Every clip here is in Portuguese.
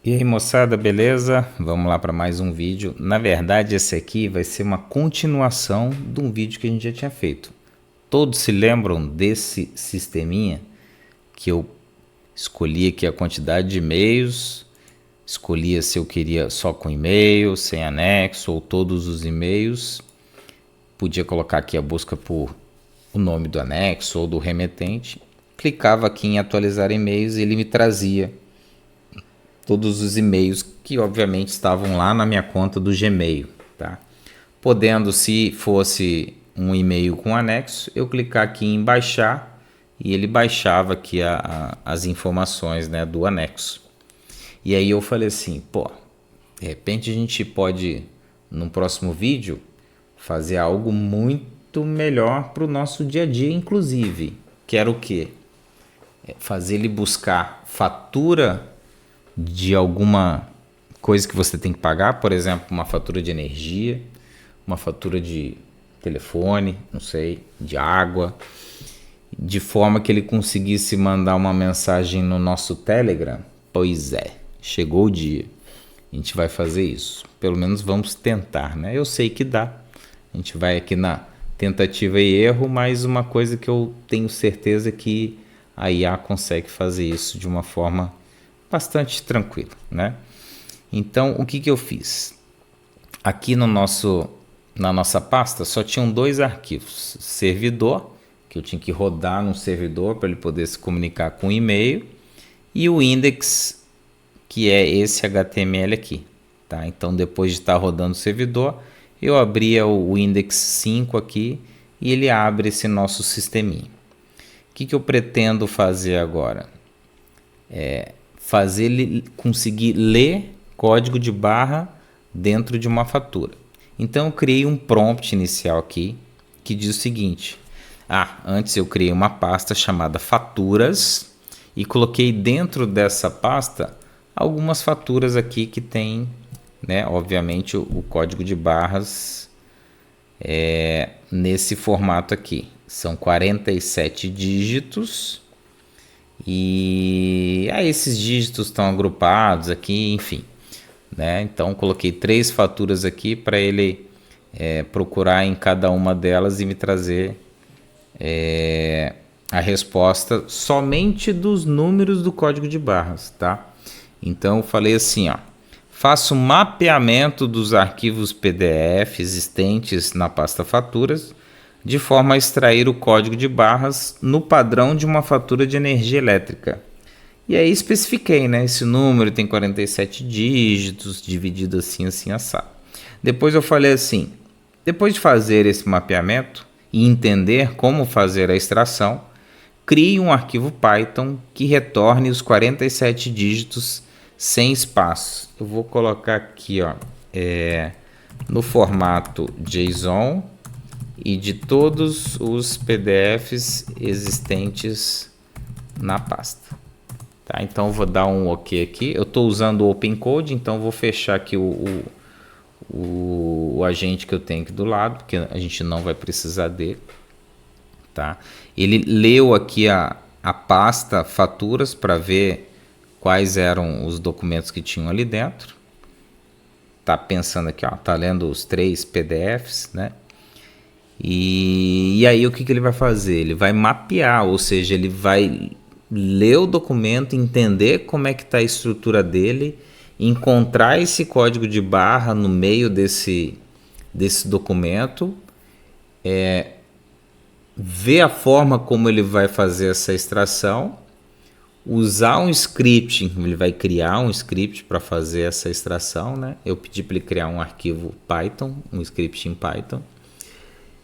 E aí, moçada, beleza? Vamos lá para mais um vídeo. Na verdade, esse aqui vai ser uma continuação de um vídeo que a gente já tinha feito. Todos se lembram desse sisteminha que eu escolhi aqui a quantidade de e-mails, escolhia se eu queria só com e-mail, sem anexo ou todos os e-mails. Podia colocar aqui a busca por o nome do anexo ou do remetente. Clicava aqui em atualizar e-mails e ele me trazia todos os e-mails que obviamente estavam lá na minha conta do Gmail, tá? Podendo, se fosse um e-mail com anexo, eu clicar aqui em baixar e ele baixava aqui as informações, né, do anexo. E aí eu falei assim, pô, de repente a gente pode, no próximo vídeo, fazer algo muito melhor para o nosso dia a dia, inclusive. Que era o quê? Fazer ele buscar fatura de alguma coisa que você tem que pagar, por exemplo, uma fatura de energia, uma fatura de telefone, não sei, de água, de forma que ele conseguisse mandar uma mensagem no nosso Telegram. Pois é, chegou o dia. A gente vai fazer isso. Pelo menos vamos tentar, né? Eu sei que dá. A gente vai aqui na tentativa e erro, mas uma coisa que eu tenho certeza que a IA consegue fazer isso de uma forma bastante tranquilo, né? Então, o que eu fiz? Aqui na nossa pasta só tinham dois arquivos. Servidor, que eu tinha que rodar num servidor para ele poder se comunicar com o e-mail, e o index, que é esse HTML aqui, tá? Então, depois de estar rodando o servidor, eu abria o index 5 aqui e ele abre esse nosso sisteminha. O que eu pretendo fazer agora? Fazer ele conseguir ler código de barra dentro de uma fatura. Então eu criei um prompt inicial aqui que diz o seguinte: antes eu criei uma pasta chamada faturas e coloquei dentro dessa pasta algumas faturas aqui que tem, né, obviamente o código de barras nesse formato aqui. São 47 dígitos. E esses dígitos estão agrupados aqui, enfim, né? Então coloquei 3 faturas aqui para ele procurar em cada uma delas e me trazer a resposta somente dos números do código de barras, tá? Então eu falei assim, ó, faço mapeamento dos arquivos PDF existentes na pasta faturas de forma a extrair o código de barras no padrão de uma fatura de energia elétrica. E aí especifiquei, né? Esse número tem 47 dígitos, dividido assim, assim, assado. Depois eu falei assim, depois de fazer esse mapeamento e entender como fazer a extração, crie um arquivo Python que retorne os 47 dígitos sem espaços. Eu vou colocar aqui, ó, no formato JSON, e de todos os PDFs existentes na pasta. Tá? Então eu vou dar um OK aqui. Eu estou usando o OpenCode, então vou fechar aqui o agente que eu tenho aqui do lado, porque a gente não vai precisar dele. Tá? Ele leu aqui a pasta faturas para ver quais eram os documentos que tinham ali dentro. Tá pensando aqui, ó, tá lendo os 3 PDFs, né? E aí o que ele vai fazer? Ele vai mapear, ou seja, ele vai ler o documento, entender como é que está a estrutura dele, encontrar esse código de barra no meio desse documento, ver a forma como ele vai fazer essa extração, usar um script, ele vai criar um script para fazer essa extração, né? Eu pedi para ele criar um arquivo Python, um script em Python.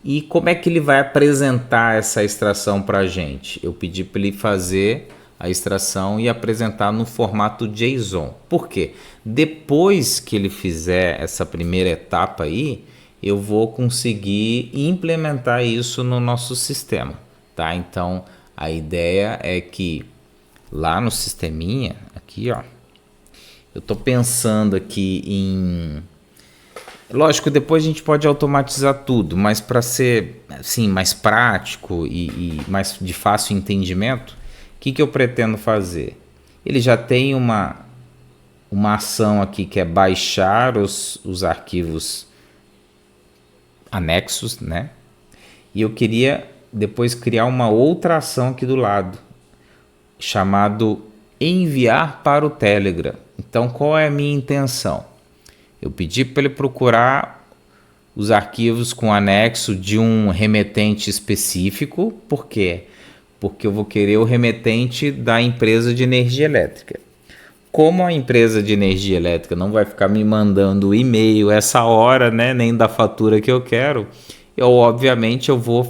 E como é que ele vai apresentar essa extração para a gente? Eu pedi para ele fazer a extração e apresentar no formato JSON. Por quê? Depois que ele fizer essa primeira etapa aí, eu vou conseguir implementar isso no nosso sistema, tá? Então, a ideia é que lá no sisteminha, aqui, ó, eu estou pensando aqui em... Lógico, depois a gente pode automatizar tudo, mas para ser assim, mais prático e mais de fácil entendimento, o que eu pretendo fazer? Ele já tem uma uma ação aqui que é baixar os arquivos anexos, né? E eu queria depois criar uma outra ação aqui do lado, chamado enviar para o Telegram. Então, qual é a minha intenção? Eu pedi para ele procurar os arquivos com anexo de um remetente específico. Por quê? Porque eu vou querer o remetente da empresa de energia elétrica. Como a empresa de energia elétrica não vai ficar me mandando e-mail essa hora, né, nem da fatura que eu quero, eu obviamente vou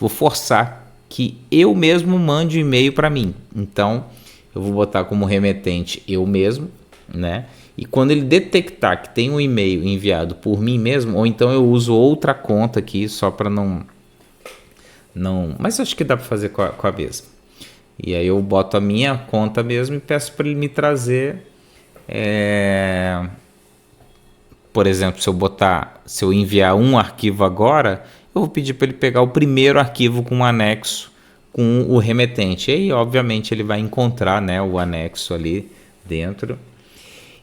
forçar que eu mesmo mande o e-mail para mim. Então, eu vou botar como remetente eu mesmo, né? E quando ele detectar que tem um e-mail enviado por mim mesmo, ou então eu uso outra conta aqui só para não, mas acho que dá para fazer com a mesma. E aí eu boto a minha conta mesmo e peço para ele me trazer, por exemplo, se eu enviar um arquivo agora, eu vou pedir para ele pegar o primeiro arquivo com um anexo com o remetente. E aí, obviamente, ele vai encontrar, né, o anexo ali dentro.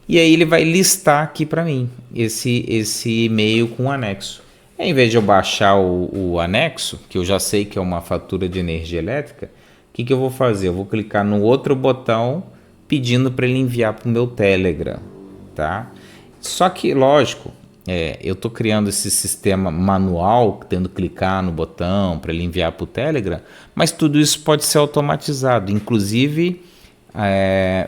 E aí ele vai listar aqui para mim esse e-mail com o anexo. Em vez de eu baixar o anexo, que eu já sei que é uma fatura de energia elétrica, o que eu vou fazer? Eu vou clicar no outro botão pedindo para ele enviar para o meu Telegram, tá? Só que, lógico, eu estou criando esse sistema manual, tendo que clicar no botão para ele enviar para o Telegram, mas tudo isso pode ser automatizado, inclusive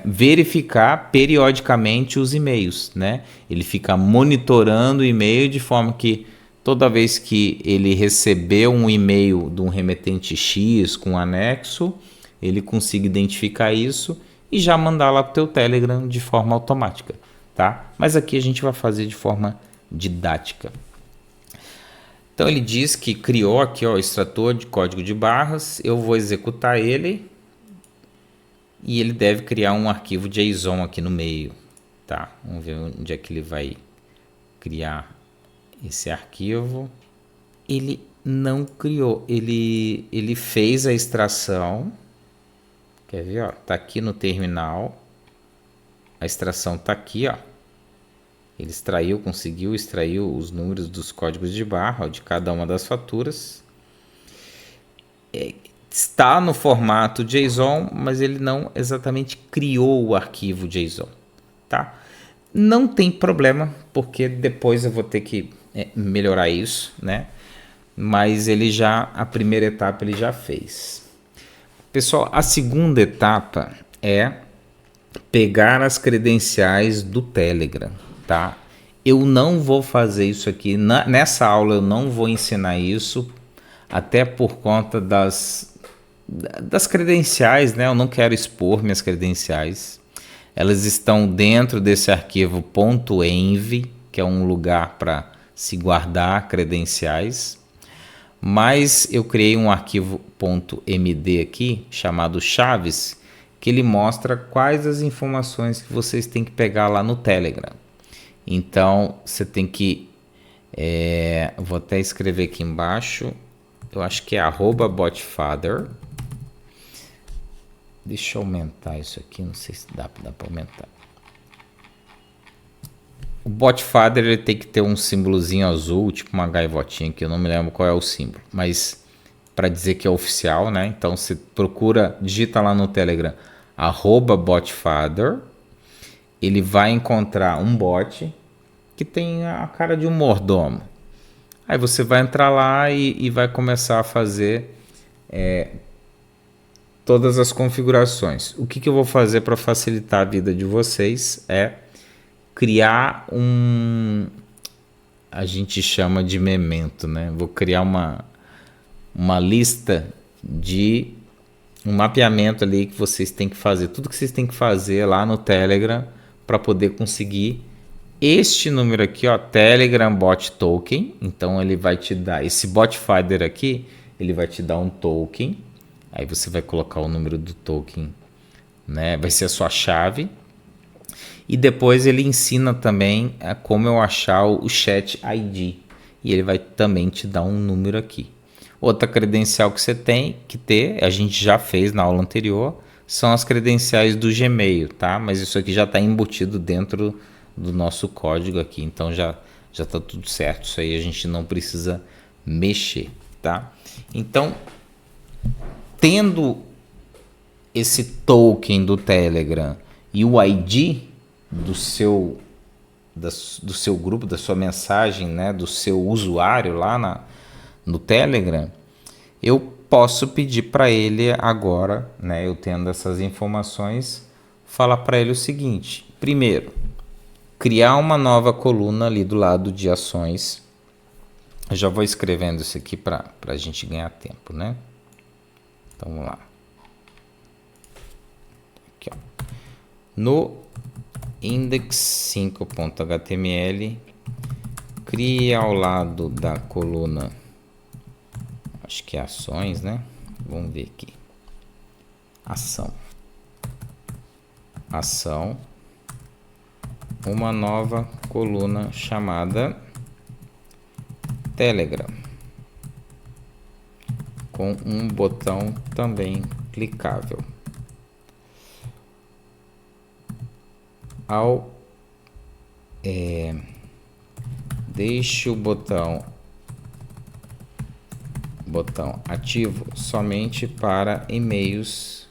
verificar periodicamente os e-mails, né? Ele fica monitorando o e-mail de forma que toda vez que ele receber um e-mail de um remetente X com anexo, ele consiga identificar isso e já mandar lá para o teu Telegram de forma automática, tá? Mas aqui a gente vai fazer de forma didática. Então ele diz que criou aqui o extrator de código de barras, eu vou executar ele e ele deve criar um arquivo JSON aqui no meio, tá? Vamos ver onde é que ele vai criar esse arquivo. Ele não criou, ele fez a extração, quer ver, ó, tá aqui no terminal, a extração tá aqui, ó. Ele conseguiu extrair os números dos códigos de barra, ó, de cada uma das faturas. Está no formato JSON, mas ele não exatamente criou o arquivo JSON, tá? Não tem problema, porque depois eu vou ter que melhorar isso, né? Mas a primeira etapa ele já fez. Pessoal, a segunda etapa é pegar as credenciais do Telegram, tá? Eu não vou fazer isso aqui, nessa aula eu não vou ensinar isso, até por conta das credenciais, né? Eu não quero expor minhas credenciais. Elas estão dentro desse arquivo .env, que é um lugar para se guardar credenciais. Mas eu criei um arquivo .md aqui, chamado chaves, que ele mostra quais as informações que vocês têm que pegar lá no Telegram. Então, você tem que... vou até escrever aqui embaixo. Eu acho que é @botfather. Deixa eu aumentar isso aqui, não sei se dá para aumentar. O Botfather ele tem que ter um símbolozinho azul, tipo uma gaivotinha, que eu não me lembro qual é o símbolo, mas para dizer que é oficial, né? Então você procura, digita lá no Telegram @Botfather, ele vai encontrar um bot que tem a cara de um mordomo. Aí você vai entrar lá e vai começar a fazer todas as configurações. O que eu vou fazer para facilitar a vida de vocês é criar a gente chama de memento, né? Vou criar uma lista de um mapeamento ali que vocês têm que fazer, tudo que vocês têm que fazer lá no Telegram para poder conseguir este número aqui, ó, Telegram Bot Token. Então ele vai te dar, esse Botfather aqui, ele vai te dar um token. Aí você vai colocar o número do token, né? Vai ser a sua chave. E depois ele ensina também como eu achar o Chat ID. E ele vai também te dar um número aqui. Outra credencial que você tem que ter, a gente já fez na aula anterior, são as credenciais do Gmail, tá? Mas isso aqui já está embutido dentro do nosso código aqui, então já está tudo certo. Isso aí a gente não precisa mexer, tá? Então, tendo esse token do Telegram e o ID do seu grupo, da sua mensagem, né, do seu usuário lá no Telegram, eu posso pedir para ele agora, né, eu tendo essas informações, falar para ele o seguinte: primeiro, criar uma nova coluna ali do lado de ações. Eu já vou escrevendo isso aqui para a gente ganhar tempo, né? Então vamos lá. Aqui, ó. No index5.html, crie ao lado da coluna, acho que é ações, né? Vamos ver aqui. Ação, uma nova coluna chamada Telegram, com um botão também clicável. Deixe o botão ativo somente para e-mails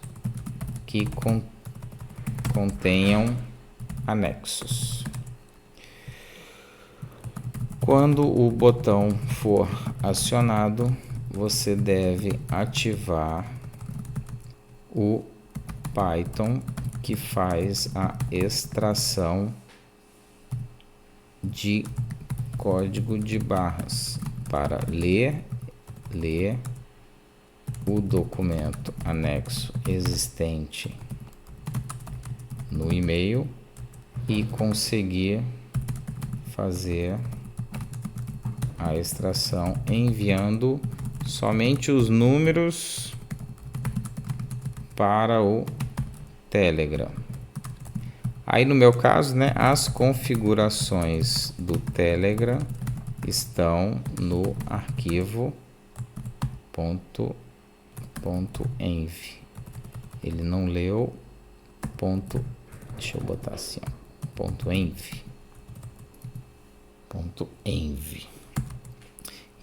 que contenham anexos. Quando o botão for acionado, você deve ativar o Python que faz a extração de código de barras para ler o documento anexo existente no e-mail e conseguir fazer a extração enviando somente os números para o Telegram. Aí no meu caso, né, as configurações do Telegram estão no arquivo .env. Ele não leu deixa eu botar assim, ó, .env.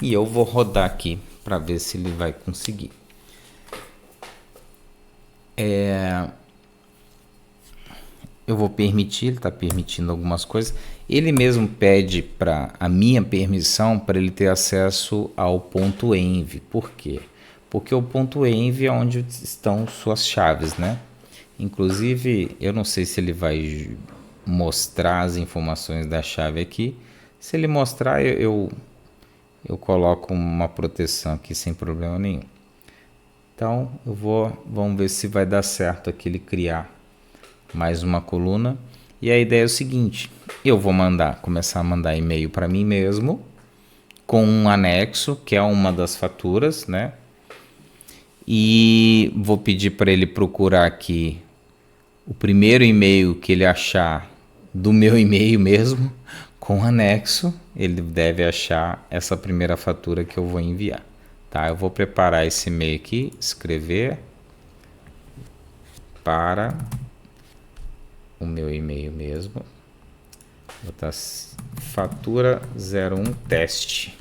E eu vou rodar aqui para ver se ele vai conseguir. Eu vou permitir, ele está permitindo algumas coisas. Ele mesmo pede para a minha permissão para ele ter acesso ao .env. Por quê? Porque o .env é onde estão suas chaves, né? Inclusive, eu não sei se ele vai mostrar as informações da chave aqui. Se ele mostrar, eu coloco uma proteção aqui sem problema nenhum. Então, vamos ver se vai dar certo aqui ele criar mais uma coluna. E a ideia é o seguinte: eu vou começar a mandar e-mail para mim mesmo com um anexo, que é uma das faturas, né? E vou pedir para ele procurar aqui o primeiro e-mail que ele achar do meu e-mail mesmo, com anexo. Ele deve achar essa primeira fatura que eu vou enviar, tá? Eu vou preparar esse e-mail aqui, escrever para o meu e-mail mesmo, botar fatura 01 teste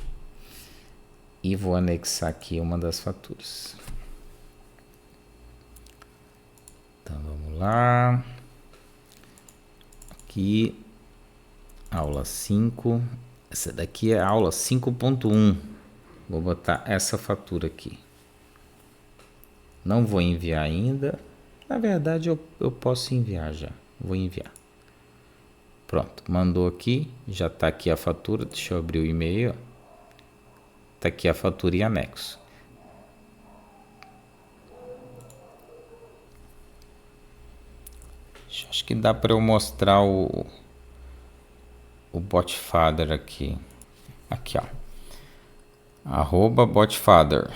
e vou anexar aqui uma das faturas. Então vamos lá, aqui aula 5, essa daqui é a aula 5.1. Vou botar essa fatura aqui. Não vou enviar ainda, na verdade eu posso enviar já. Vou enviar. Pronto, mandou aqui, já está aqui a fatura. Deixa eu abrir o e-mail. Está aqui a fatura e anexo. Acho que dá para eu mostrar o Botfather aqui. Aqui, ó. @Botfather.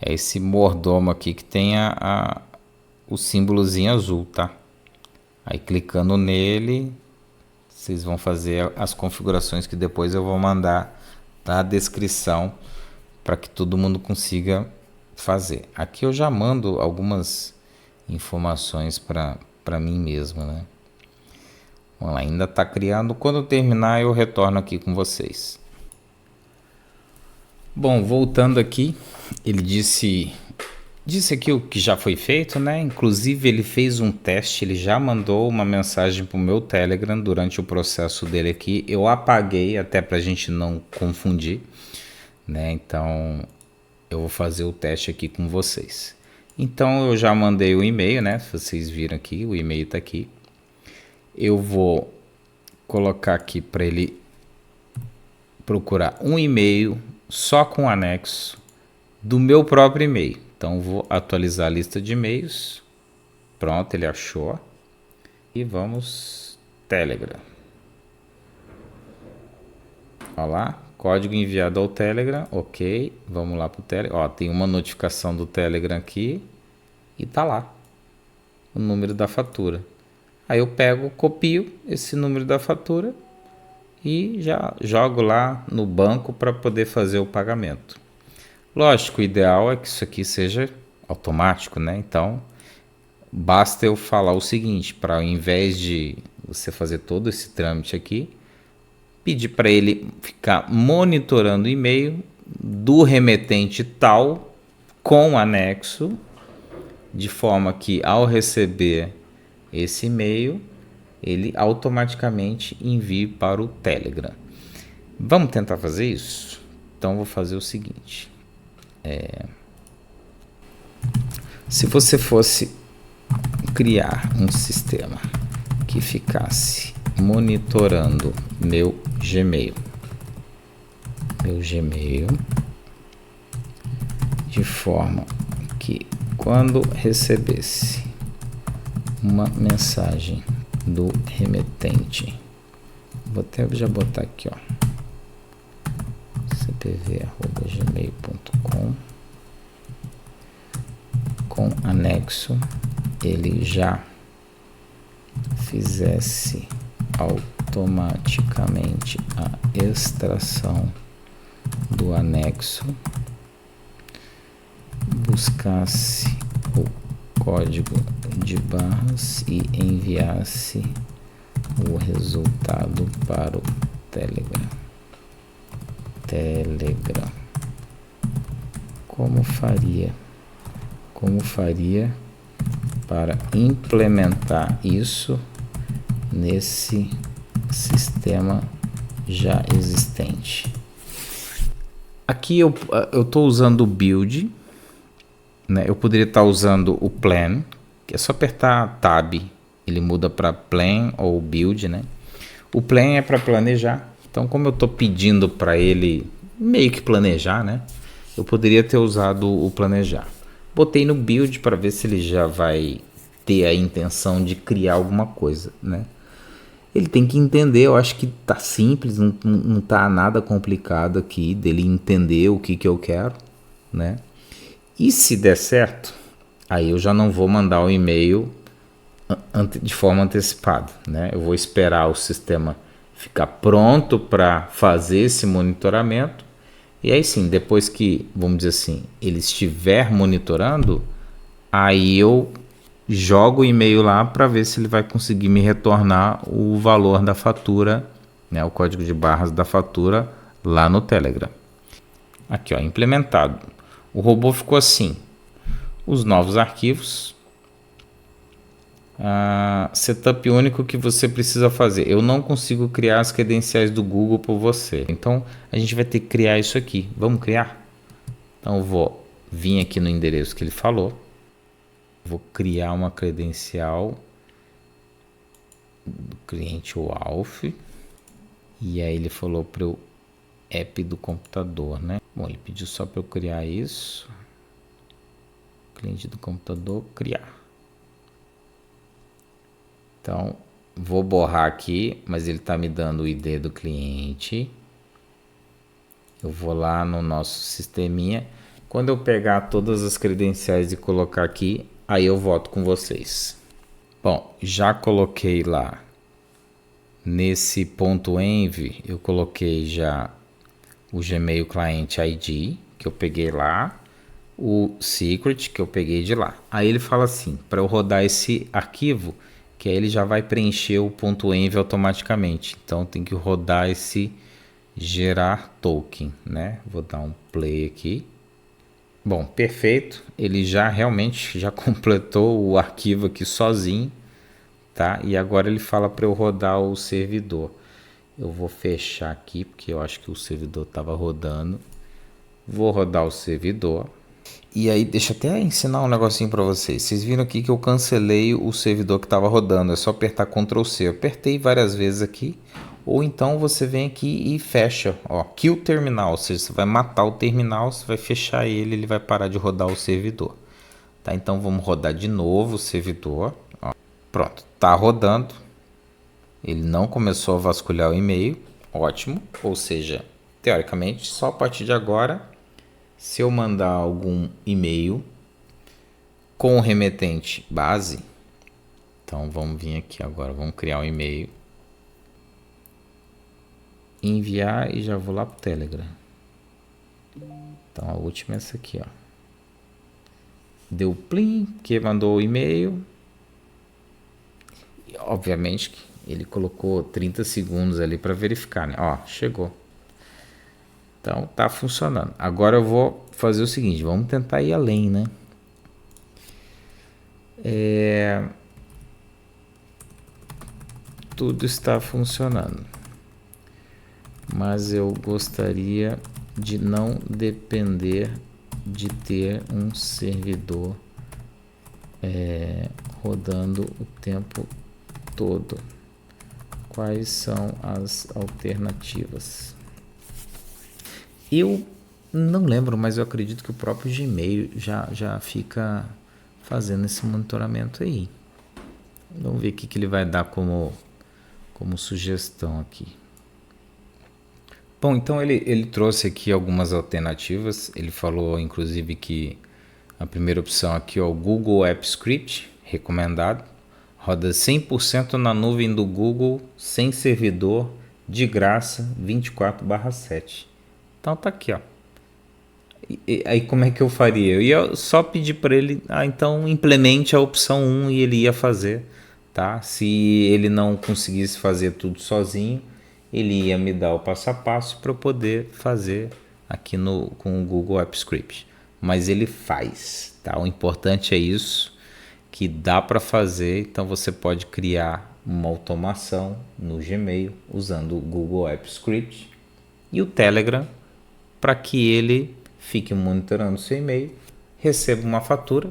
É esse mordomo aqui que tem o símbolozinho azul, tá? Aí clicando nele, vocês vão fazer as configurações que depois eu vou mandar na descrição para que todo mundo consiga fazer. Aqui eu já mando algumas informações para mim mesmo, né? Vamos lá, ainda está criando. Quando eu terminar, eu retorno aqui com vocês. Bom, voltando aqui, ele disse aqui o que já foi feito, né? Inclusive ele fez um teste, ele já mandou uma mensagem para o meu Telegram durante o processo dele aqui. Eu apaguei até para a gente não confundir, né? Então eu vou fazer o teste aqui com vocês. Então eu já mandei o e-mail, né? Se vocês viram aqui, o e-mail está aqui. Eu vou colocar aqui para ele procurar um e-mail só com anexo do meu próprio e-mail. Então vou atualizar a lista de e-mails. Pronto, ele achou. E vamos Telegram. Olha lá, código enviado ao Telegram. Ok, vamos lá para o Telegram. Ó, tem uma notificação do Telegram aqui e tá lá o número da fatura. Aí eu pego, copio esse número da fatura e já jogo lá no banco para poder fazer o pagamento. Lógico, o ideal é que isso aqui seja automático, né? Então, basta eu falar o seguinte, para ao invés de você fazer todo esse trâmite aqui, pedir para ele ficar monitorando o e-mail do remetente tal com anexo, de forma que ao receber esse e-mail, ele automaticamente envie para o Telegram. Vamos tentar fazer isso? Então vou fazer o seguinte. Se você fosse criar um sistema que ficasse monitorando meu Gmail, de forma que quando recebesse uma mensagem do remetente, vou até já botar aqui, ó, cpv@gmail.com, com anexo, ele já fizesse automaticamente a extração do anexo, buscasse o código de barras e enviasse o resultado para o Telegram. Como faria para implementar isso nesse sistema já existente? Aqui eu estou usando o build, né? Eu poderia estar usando o plan, que é só apertar tab, ele muda para plan ou build, né? O plan é para planejar. Então, como eu estou pedindo para ele meio que planejar, né? Eu poderia ter usado o planejar. Botei no build para ver se ele já vai ter a intenção de criar alguma coisa, né? Ele tem que entender, eu acho que tá simples, não tá nada complicado aqui dele entender o que eu quero, né? E se der certo, aí eu já não vou mandar o e-mail de forma antecipada, né? Eu vou esperar o sistema ficar pronto para fazer esse monitoramento. E aí sim, depois que, vamos dizer assim, ele estiver monitorando, aí eu jogo o e-mail lá para ver se ele vai conseguir me retornar o valor da fatura, né, o código de barras da fatura lá no Telegram. Aqui, ó, implementado. O robô ficou assim. Os novos arquivos. Setup único que você precisa fazer. Eu não consigo criar as credenciais do Google por você. Então, a gente vai ter que criar isso aqui. Vamos criar? Então, eu vou vir aqui no endereço que ele falou. Vou criar uma credencial do cliente Walf. E aí ele falou para o app do computador, né? Bom, ele pediu só para eu criar isso. Cliente do computador, criar. Então, vou borrar aqui, mas ele está me dando o ID do cliente. Eu vou lá no nosso sisteminha. Quando eu pegar todas as credenciais e colocar aqui, aí eu volto com vocês. Bom, já coloquei lá nesse ponto .env, eu coloquei já o Gmail Client ID, que eu peguei lá. o secret que eu peguei de lá. Aí ele fala assim, para eu rodar esse arquivo, que aí ele já vai preencher o .env automaticamente. Então tem que rodar esse gerar token, né? Vou dar um play aqui. Bom, perfeito. Ele já realmente já completou o arquivo aqui sozinho, tá? E agora ele fala para eu rodar o servidor. Eu vou fechar aqui porque eu acho que o servidor estava rodando. Vou rodar o servidor. E aí, deixa eu até ensinar um negocinho para vocês. Vocês viram aqui que eu cancelei o servidor que estava rodando. É só apertar Ctrl C. Eu apertei várias vezes aqui. Ou então você vem aqui e fecha. Ó, kill terminal. Ou seja, você vai matar o terminal, você vai fechar ele, ele vai parar de rodar o servidor. Tá? Então vamos rodar de novo o servidor. Ó, pronto, tá rodando. Ele não começou a vasculhar o e-mail. Ótimo. Ou seja, teoricamente, só a partir de agora, se eu mandar algum e-mail com o remetente base, então vamos vir aqui agora, vamos criar um e-mail, enviar e já vou lá pro Telegram. Então a última é essa aqui, ó. Deu plim, que mandou o e-mail. E, obviamente ele colocou 30 segundos ali para verificar, né? Ó, chegou. Então tá funcionando. Agora eu vou fazer o seguinte, vamos tentar ir além, né? Tudo está funcionando, mas eu gostaria de não depender de ter um servidor rodando o tempo todo. Quais são as alternativas? Eu não lembro, mas eu acredito que o próprio Gmail já fica fazendo esse monitoramento aí. Vamos ver o que ele vai dar como sugestão aqui. Bom, então ele trouxe aqui algumas alternativas. Ele falou, inclusive, que a primeira opção aqui é o Google App Script, recomendado. Roda 100% na nuvem do Google, sem servidor, de graça, 24/7. Então tá aqui, ó. E aí como é que eu faria? Eu ia só pedir para ele, então implemente a opção 1 e ele ia fazer, tá? Se ele não conseguisse fazer tudo sozinho, ele ia me dar o passo a passo para eu poder fazer aqui com o Google App Script. Mas ele faz, tá? O importante é isso, que dá para fazer. Então você pode criar uma automação no Gmail usando o Google App Script e o Telegram para que ele fique monitorando seu e-mail, receba uma fatura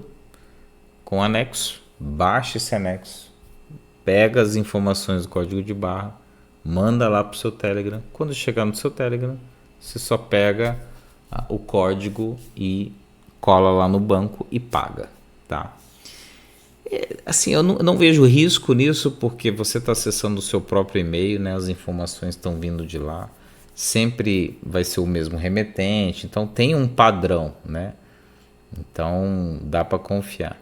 com anexo, baixe esse anexo, pega as informações do código de barra, manda lá para o seu Telegram. Quando chegar no seu Telegram, você só pega o código e cola lá no banco e paga, tá? Assim, eu não vejo risco nisso, porque você está acessando o seu próprio e-mail, né? As informações estão vindo de lá. Sempre vai ser o mesmo remetente, então tem um padrão, né? Então dá para confiar.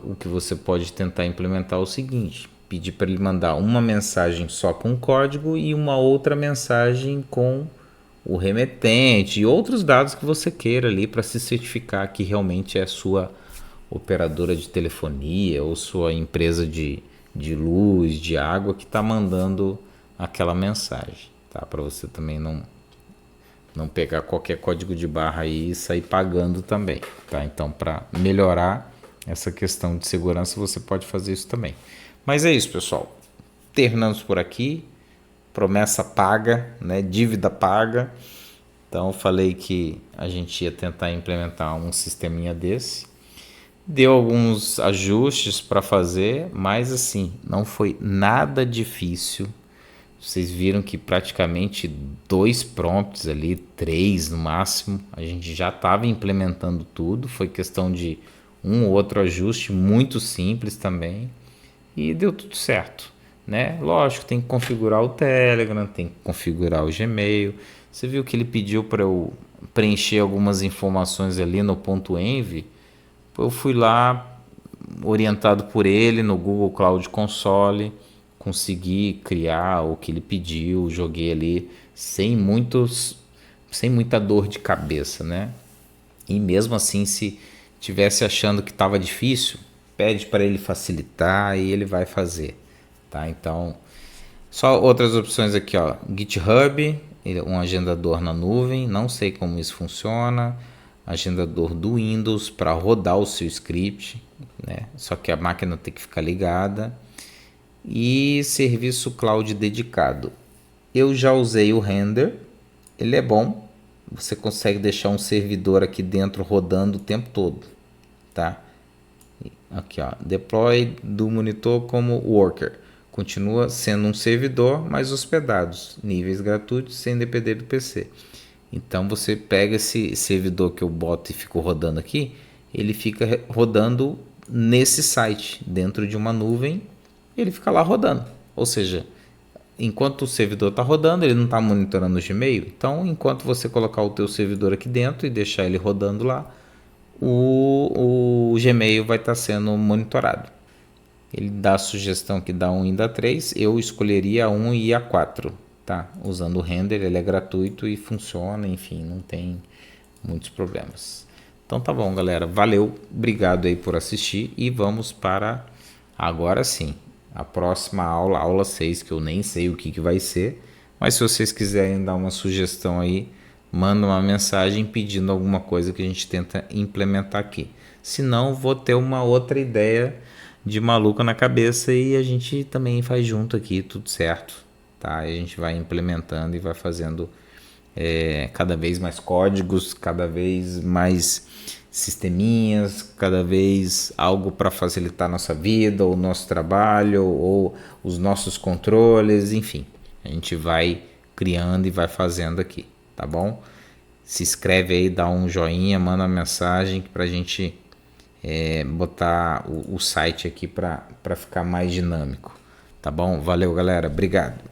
O que você pode tentar implementar é o seguinte: pedir para ele mandar uma mensagem só com código e uma outra mensagem com o remetente e outros dados que você queira ali para se certificar que realmente é a sua operadora de telefonia ou sua empresa de luz, de água que está mandando aquela mensagem, tá? Para você também não pegar qualquer código de barra aí e sair pagando também, tá? Então, para melhorar essa questão de segurança, você pode fazer isso também. Mas é isso, pessoal. Terminamos por aqui. Promessa paga, né? Dívida paga. Então, eu falei que a gente ia tentar implementar um sisteminha desse. Deu alguns ajustes para fazer, mas assim, não foi nada difícil. Vocês viram que praticamente 2 prompts ali, 3 no máximo, a gente já estava implementando tudo. Foi questão de um ou outro ajuste muito simples também e deu tudo certo, né? Lógico, tem que configurar o Telegram, tem que configurar o Gmail. Você viu que ele pediu para eu preencher algumas informações ali no .env. Eu fui lá, orientado por ele no Google Cloud Console, consegui criar o que ele pediu, joguei ali sem muita dor de cabeça, né? E mesmo assim, se tivesse achando que estava difícil, pede para ele facilitar e ele vai fazer, tá? Então, só outras opções aqui, ó, GitHub, um agendador na nuvem, não sei como isso funciona, agendador do Windows para rodar o seu script, né? Só que a máquina tem que ficar ligada, e serviço cloud dedicado. Eu já usei o Render, ele é bom, você consegue deixar um servidor aqui dentro rodando o tempo todo, tá? Aqui, ó, deploy do monitor como worker. Continua sendo um servidor, mas hospedados, níveis gratuitos, sem depender do PC. Então você pega esse servidor que eu boto e fico rodando aqui, ele fica rodando nesse site, dentro de uma nuvem, ele fica lá rodando. Ou seja, enquanto o servidor está rodando, ele não está monitorando o Gmail. Então, enquanto você colocar o teu servidor aqui dentro e deixar ele rodando lá, o Gmail vai estar sendo monitorado. Ele dá a sugestão que dá 1 e dá 3, eu escolheria a 1 e a 4, tá? Usando o render, ele é gratuito e funciona, enfim, não tem muitos problemas. Então tá bom, galera, valeu, obrigado aí por assistir e vamos para, agora sim, a próxima aula, aula 6, que eu nem sei o que vai ser, mas se vocês quiserem dar uma sugestão aí, manda uma mensagem pedindo alguma coisa que a gente tenta implementar aqui. Se não, vou ter uma outra ideia de maluco na cabeça e a gente também faz junto aqui, tudo certo, tá? A gente vai implementando e vai fazendo cada vez mais códigos, cada vez mais sisteminhas, cada vez algo para facilitar nossa vida, o nosso trabalho, ou os nossos controles, enfim. A gente vai criando e vai fazendo aqui, tá bom? Se inscreve aí, dá um joinha, manda uma mensagem para a gente botar o site aqui para ficar mais dinâmico, tá bom? Valeu, galera, obrigado.